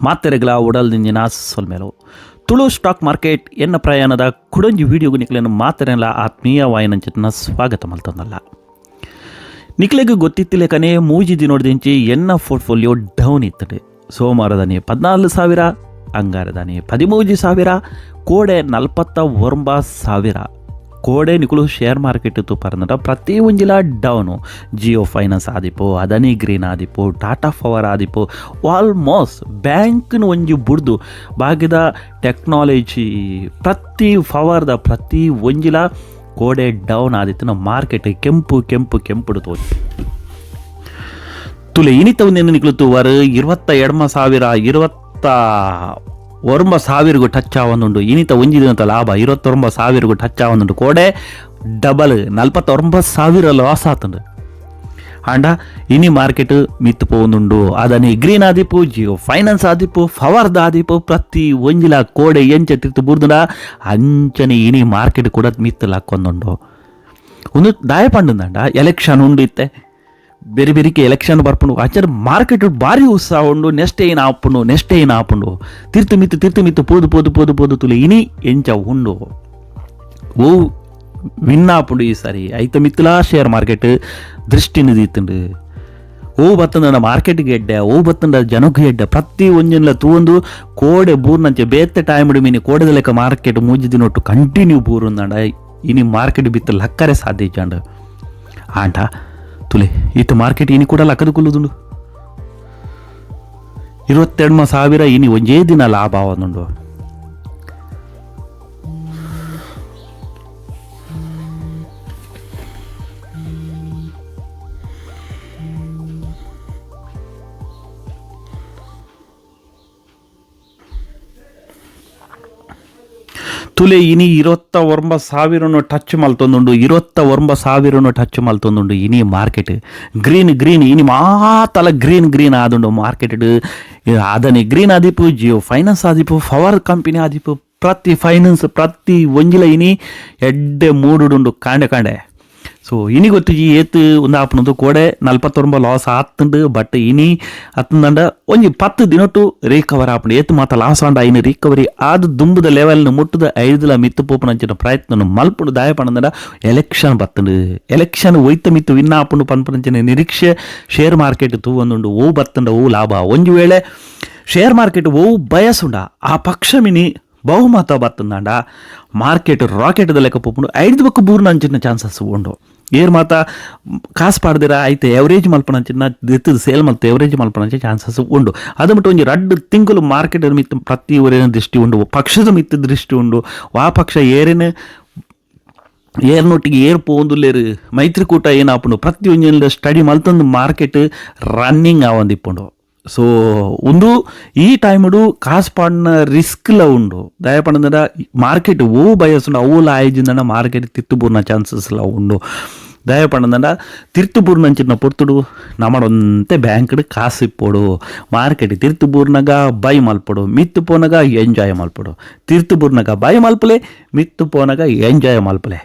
ಮಾತೆರೆಗಳ ಉಡಲ್ದಿಂಜಿನ ಸೊಲ್ಮೇಲು Tulu stock market ಎನ್ನ ಪ್ರಯಾಣದ ಕುಡಂಜಿ ವಿಡಿಯೋಗು ನಿಕ್ಲೆಯನ್ನು ಮಾತೆರೆಲ್ಲ ಆತ್ಮೀಯ ವಾಯನಂಚಿತನ ಸ್ವಾಗತ ಮಲ್ತೊಂದಲ್ಲ. ನಿಕ್ಲೆಗೆ ಗೊತ್ತಿತ್ತಿಲೇಕನೇ ಮೂಜಿ ದಿನೋಡ್ದಿಂಚಿ ಎನ್ನ ಪೋರ್ಟ್ಫೋಲಿಯೋ ಡೌನ್ ಇತ್ತದೆ. ಸೋಮವಾರದನೇ 14,000, ಅಂಗಾರದನೇ 13,000, ಕೋಡೆ 49,000. ಕೋಡೆ ನಿಕುಲು ಶೇರ್ ಮಾರ್ಕೆಟ್ ಇತ್ತು ಪರಂದ್ರೆ ಪ್ರತಿ ಒಂಜಿಲ ಡೌನು. ಜಿಯೋ ಫೈನಾನ್ಸ್ ಆದಿಪ್ಪು, ಅದಾನಿ ಗ್ರೀನ್ ಆದಿಪ್ಪು, ಟಾಟಾ ಪವರ್ ಆದಿಪ್ಪು, ಆಲ್ಮೋಸ್ಟ್ ಬ್ಯಾಂಕ್ನ ಒಂಜಿ ಬುಡ್ದು ಬಾಗಿದ ಟೆಕ್ನಾಲಜಿ ಪ್ರತಿ ಪವರ್ದ ಪ್ರತಿ ಒಂಜಿಲ ಕೋಡೆ ಡೌನ್ ಆದಿತ್ತು. ನಮ್ಮ ಮಾರ್ಕೆಟ್ ಕೆಂಪು ತೋಚಿ ತುಲೆ ಇನಿತ ಒಂದೇನು ನಿಕ್ಲುತ್ತು ವರ 22,000 29,000 ಟಚ್ ಆವೊಂದುಂಡು. ಇನಿತ ಒಂಜಿ ದಿನದ ಲಾಭ 29,000 ಟಚ್ ಆವೊಂದುಂಡು. ಕೋಡೆ ಡಬಲ್ 49,000 ಲಾಸ್ ಆತುಂಡು. ಆಂಡ ಇನಿ ಮಾರ್ಕೆಟ್ ಮಿತ್ತು ಪೋಂದುಂಡು. ಅದನಿ ಗ್ರೀನ್ ಆದಿಪ್ಪು, ಜಿಯೋ ಫೈನಾನ್ಸ್ ಆದಿಪ್ಪು, ಪವರ್ದ ಆದಿಪ್ಪು, ಪ್ರತಿ ಒಂಜಿಲ ಕೋಡೆ ಎಂಚ ತಿರ್ತು ಬುರ್ದುಂಡ ಅಂಚನೆ ಇನಿ ಮಾರ್ಕೆಟ್ ಕೂಡ ಮಿತ್ತು ಲಾಕ್ಕೊಂದುಂಡು. ಒಂದು ದಾಯ ಪಂಡುಂದಂಡ ಎಲೆಕ್ಷನ್ ಉಂಡು ಇತ್ತೆ, ಬೇರೆ ಬೇರೆಗೆ ಎಲೆಕ್ಷನ್ ಬರ್ಪುಂಡು. ಆಚಾರ ಮಾರ್ಕೆಟ್ ಭಾರಿ ಉತ್ಸಾಹ ಉಂಡು. ನೆಕ್ಸ್ಟ್ ಏನು ಆಪುಂಡು ತಿರ್ತು ಮಿತ್ತು ಪೋದು ತುಲೆ ಇನಿ ಎಂಚ ಉಂಡು. ಓ ವಿನ್ ಆಪುಂಡು ಈ ಸಾರಿ ಐತ ಮಿತ್ತುಲಾ ಶೇರ್ ಮಾರ್ಕೆಟ್ ದೃಷ್ಟಿ ನಿದೀತುಂಡು. ಓ ಬತ್ತಂದ ಮಾರ್ಕೆಟ್ಗೆ ಎಡ್ಡೆ, ಓ ಬತ್ತಂದ ಜನಕ್ಕೆ ಎಡ್ಡೆ, ಪ್ರತಿ ಒಂಜನ್ಲ ತೂಂದು ಕೋಡೆ ಬೂರ್ನಂಚೆ ಬೇತೆ ಟೈಮ್ ಮೀನಿ ಕೋಡೆದ ಲೆಕ್ಕ ಮಾರ್ಕೆಟ್ ಮೂಜಿ ದಿನೊಟ್ಟು ಕಂಟಿನ್ಯೂ ಬೂರುಂದಂಡ ಇನಿ ಮಾರ್ಕೆಟ್ ಬಿತ್ತು ಲಕ್ಕರೆ ಸಾಧ್ಯ ಇಜ್ಜಂಡ. ಆಂಟ ತುಲೆ ಈತ ಮಾರ್ಕೆಟ್ ಇನಿ ಕೂಡ ಲಕ್ಕದ ಕುಲ್ಲುದುಂಡು. 22,000 ಇನಿ ಒಂಜೇ ದಿನ ಲಾಭ ಆವೊಂದುಂಡು. ತುಲೆ ಇನಿ 29,000 ಟಚ್ ಮಲ್ತೊಂದುಂಡು. 29,000 ಟಚ್ ಮಲ್ತೊಂದುಂಡು ಇನಿ ಮಾರ್ಕೆಟ್. ಗ್ರೀನ್ ಇನಿ ಮಾತಲ ಗ್ರೀನ್ ಆದುಂಡು ಮಾರ್ಕೆಟ್. ಅದನಿ ಗ್ರೀನ್ ಆದಿಪ್ಪು, ಜಿಯೋ ಫೈನಾನ್ಸ್ ಆದಿಪ್ಪು, ಪವರ್ ಕಂಪನಿ ಆದಿಪ್ಪು, ಪ್ರತಿ ಫೈನಾನ್ಸ್ ಪ್ರತಿ ಒಂಜಿಲ ಇನಿ ಎಡ್ಡೆ ಮೂಡುಂಡು ಕಾಂಡೆ. ಸೊ ಇನಿ ಗೊತ್ತಿಜಿ ಏತು ಒಂದು ಆಪನದು ಕೋಡೆ 49 ಲಾಸ್ ಆತುಂಡು. ಬಟ್ ಇನಿ ಅತ್ತಂದಂಡ ಒಂಜಿ 10 ದಿನೊಟ್ಟು ರಿಕವರ್ ಆಪುಂಡು. ಏತು ಮಾತ ಲಾಸ್ ಆಂಡ ಇನ್ನು ರಿಕವರಿ ಆದ ದುಂಬುದ ಲೆವೆಲ್ನ ಮುಟ್ಟದ 5 ಮಿತ್ತು ಪೋಪುನಂಚಿನ ಪ್ರಯತ್ನ ಮಲ್ಪುಂಡು. ದಾಯ ಪಂಡಂಡ ಎಲೆಕ್ಷನ್ ಬತ್ತುಂಡು. ಎಲೆಕ್ಷನ್ ಒಯ್ತ ಮಿತ್ತು ವಿನ್ ಆಪುಂಡು ಪನ್ಪುನಂಚಿನ ನಿರೀಕ್ಷೆ ಶೇರ್ ಮಾರ್ಕೆಟ್ ತೂವೊಂದುಂಡು. ಓ ಬತ್ತಂಡ ಓ ಲಾಭ. ಒಂಜಿ ವೇಳೆ ಶೇರ್ ಮಾರ್ಕೆಟ್ ಓ ಬಯಸುಂಡ ಆ ಪಕ್ಷ ಮಿನಿ ಬಹುಮತ ಬತ್ತಂದಾಂಡ ಮಾರ್ಕೆಟ್ ರಾಕೆಟ್ ಲೆಕ್ಕ ಪೋಪುಂಡು 5 ಬಕ್ಕು ಬೂರ್ನ ಅಂಚಿನ ಚಾನ್ಸಸ್ ಉಂಡು. ಏರ್ ಮಾತ ಕಾಸು ಪಾಡ್ದಿರ ಐತೆ ಎವರೇಜ್ ಮಲ್ಪನಂಚಿನ ಎತ್ತದ ಸೇಲ್ ಮತ್ತು ಎವರೇಜ್ ಮಲ್ಪನಂಚ ಚಾನ್ಸಸ್ ಉಂಡು. ಅದು ಬಿಟ್ಟು ಒಂದು 2 ತಿಂಗಳು ಮಾರ್ಕೆಟ್ ಮಿತ್ತು ಪ್ರತಿ ಊರಿನ ದೃಷ್ಟಿ ಉಂಡು, ಪಕ್ಷದ ಮಿತ್ತು ದೃಷ್ಟಿ ಉಂಡು. ಆ ಪಕ್ಷ ಏರ್ನೊಟ್ಟಿಗೆ ಏರ್ ಪೋಂದುಲ್ಲೇರು ಮೈತ್ರಿಕೂಟ ಏನಾಪುಂಡು ಪ್ರತಿ ಒಂಜಿ ಸ್ಟಡಿ ಮಲ್ತೊಂದು ಮಾರ್ಕೆಟ್ ರನ್ನಿಂಗ್ ಆವಂದಿಪ್ಪುಂಡು. ಸೊ ಒಂದು ಈ ಟೈಮಡು ಕಾಸು ಪಾಡಿನ ರಿಸ್ಕ್ಲ ಉಂಡು. ದಯ ಪಂಡ ಮಾರ್ಕೆಟ್ ಓ ಬಯಸುಂಡು ಅವು ಆಯ್ಜಿಂದ ಮಾರ್ಕೆಟ್ ತಿರ್ತುಬೂರ್ನ ಚಾನ್ಸಸ್ಲ ಉಂಡು. ದಯ ಪಂಡ ತಿರ್ತುಬೂರ್ನಂಚಿನ ಪೊರ್ತುಡು ನಮ್ಮಡೊಂತೆ ಬ್ಯಾಂಕ್ಡ್ ಕಾಸು ಇಪ್ಪೋಡು. ಮಾರ್ಕೆಟ್ ತಿರ್ತುಬೂರ್ನಾಗ ಬೈ ಮಲ್ಪಡು, ಮಿತ್ತು ಪೋನಾಗ ಎಂಜಾಯ್ ಮಲ್ಪಡು. ತಿರ್ತುಬೂರ್ನಾಗ ಬೈ ಮಲ್ಪಲೆ, ಮಿತ್ತು ಪೋನಾಗ ಎಂಜಾಯ್ ಮಲ್ಪಲೆ.